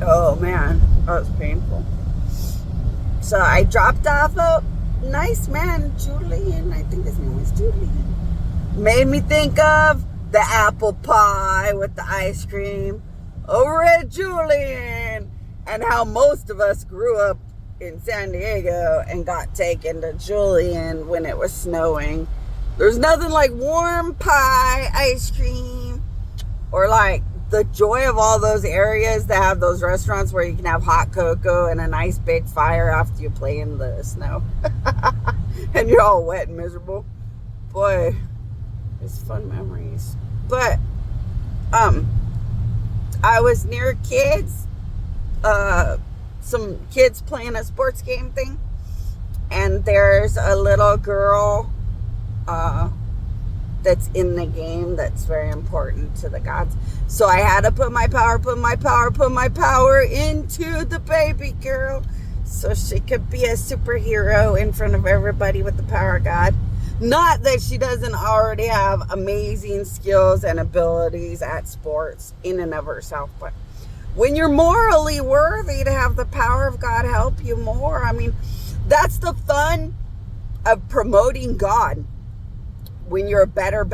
Oh man, that was painful. So I dropped off a nice man, Julian. I think his name was Julian. Made me think of the apple pie with the ice cream over at Julian, and how most of us grew up in San Diego and got taken to Julian when it was snowing. There's nothing like warm pie, ice cream, or like the joy of all those areas that have those restaurants where you can have hot cocoa and a nice big fire after you play in the snow. And you're all wet and miserable. Boy, it's fun memories. But I was near kids, some kids playing a sports game thing, and there's a little girl that's in the game that's very important to the gods. So I had to put my power into the baby girl so she could be a superhero in front of everybody with the power of God. Not that she doesn't already have amazing skills and abilities at sports in and of herself, but when you're morally worthy to have the power of God help you more, I mean, that's the fun of promoting God. When you're a better,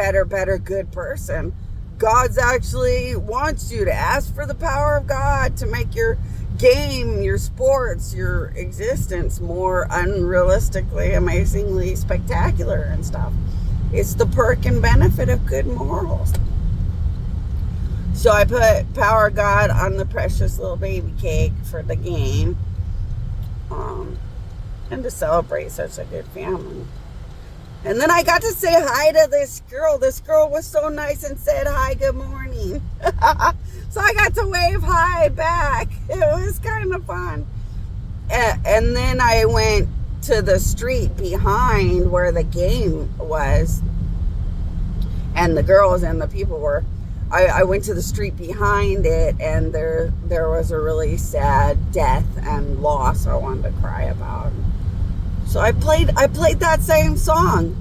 good person, God's actually wants you to ask for the power of God to make your game, your sports, your existence more unrealistically, amazingly spectacular and stuff. It's the perk and benefit of good morals. So I put power of God on the precious little baby cake for the game, and to celebrate such a good family. And then I got to say hi to this girl. This girl was so nice and said, "Hi, good morning." So I got to wave hi back. It was kind of fun. And then I went to the street behind where the game was, and the girls and the people were. I went to the street behind it, and there was a really sad death and loss I wanted to cry about. So I played that same song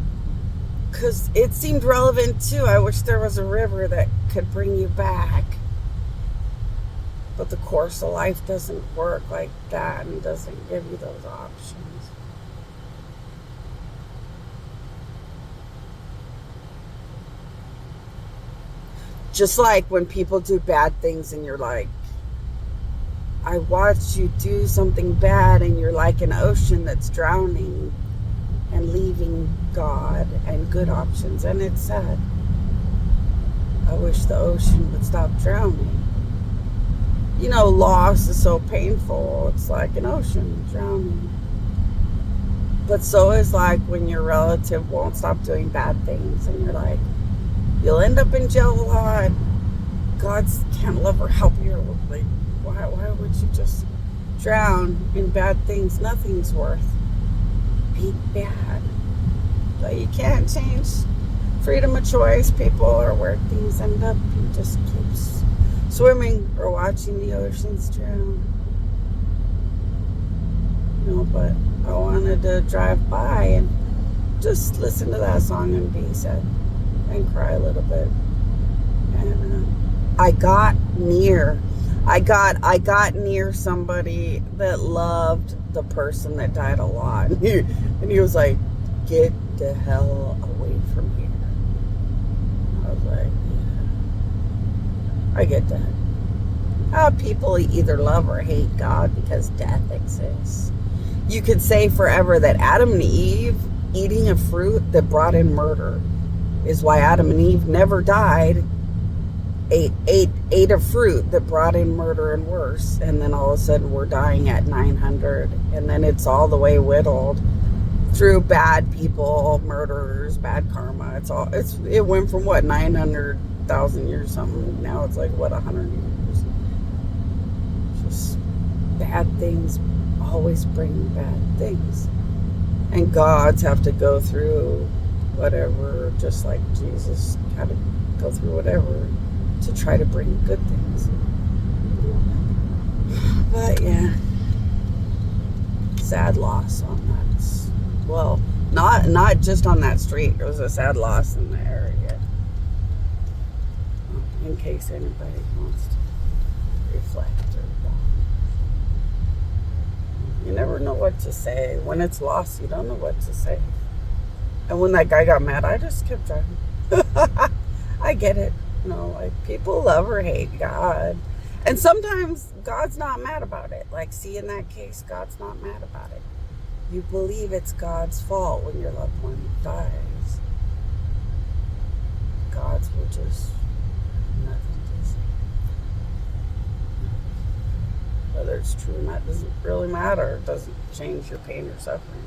because it seemed relevant too. I wish there was a river that could bring you back. But the course of life doesn't work like that and doesn't give you those options. Just like when people do bad things and you're like, I watched you do something bad and you're like an ocean that's drowning and leaving God and good options. And it's sad. I wish the ocean would stop drowning. You know, loss is so painful. It's like an ocean drowning. But so is like when your relative won't stop doing bad things and you're like, you'll end up in jail a lot. God can't love or help you. Like, why would you just drown in bad things? Nothing's worth being bad. But you can't change freedom of choice. People are where things end up. You just keep swimming or watching the oceans drown. You know, but I wanted to drive by and just listen to that song and be sad and cry a little bit. And I got near somebody that loved the person that died a lot. And he was like, "Get the hell away from here." I was like, yeah, I get that. People either love or hate God because death exists. You could say forever that Adam and Eve eating a fruit that brought in murder is why Adam and Eve never died. Ate a fruit that brought in murder and worse, and then all of a sudden we're dying at 900, and then it's all the way whittled through bad people, murderers, bad karma. It went from what, 900,000 years something. Now it's like what, 100 years. Just bad things always bring bad things, and gods have to go through whatever, just like Jesus had to go through whatever to try to bring good things. But yeah, sad loss on that. Well, not just on that street. It was a sad loss in the area. In case anybody wants to reflect or bond. what to say. When it's lost, you don't know what to say. And when that guy got mad, I just kept driving. I get it. Like people love or hate God. And sometimes God's not mad about it. Like, see, in that case, God's not mad about it. You believe it's God's fault when your loved one dies. God's will just nothing to say. Whether it's true or not doesn't really matter. It doesn't change your pain or suffering.